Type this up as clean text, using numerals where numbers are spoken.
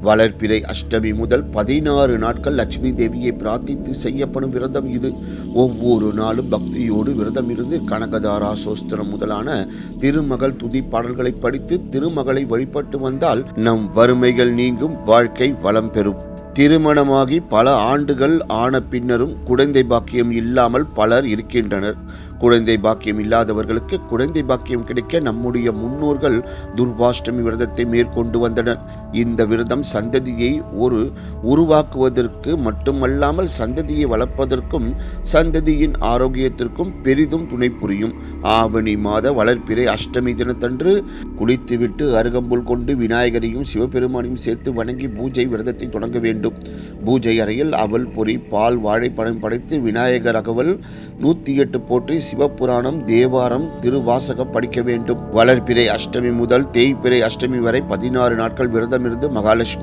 வளர்பிறை அஷ்டமி முதல் 16 நாட்கள் லட்சுமி தேவியை பிரார்த்தித்து செய்யப்படும் விரதம் இது. ஒவ்வொரு நாளும் பக்தியோடு விரதம் இருந்து கனகதாரா சோஸ்திரம் முதலான திருமகள் துதி பாடல்களை படித்து திருமகளை வழிபட்டு வந்தால் நம் வறுமைகள் நீங்கும், வாழ்க்கை வளம் பெறும். திருமணமாகி பல ஆண்டுகள் ஆன பின்னரும் குழந்தை பாக்கியம் இல்லாமல் பலர் இருக்கின்றனர். குழந்தை பாக்கியம் இல்லாதவர்களுக்கு குழந்தை பாக்கியம் கிடைக்க நம்முடைய முன்னோர்கள் துர்வாஷ்டமி விரதத்தை மேற்கொண்டு வந்தனர். இந்த விரதம் சந்ததியை உருவாக்குவதற்கு மட்டுமல்லாமல் சந்ததியை வளர்ப்பதற்கும் சந்ததியின் ஆரோக்கியத்திற்கும் பெரிதும் துணை புரியும். ஆவணி மாத வளர்பிறை அஷ்டமி தினத்தன்று குளித்துவிட்டு அருகம்புல் கொண்டு விநாயகரையும் சிவபெருமானையும் சேர்த்து வணங்கி பூஜை விரதத்தை தொடங்க வேண்டும். பூஜை அறையில் அவல் பொறி பால் வாழைப்பழம் படைத்து விநாயகர் அகவல் 108 போற்றி சிவபுராணம் தேவாரம் திருவாசகம் படிக்க வேண்டும். வளர்பிறை அஷ்டமி முதல் தேய்பிறை அஷ்டமி வரை 16 நாட்கள் விரதமிருந்து மகாலட்சுமி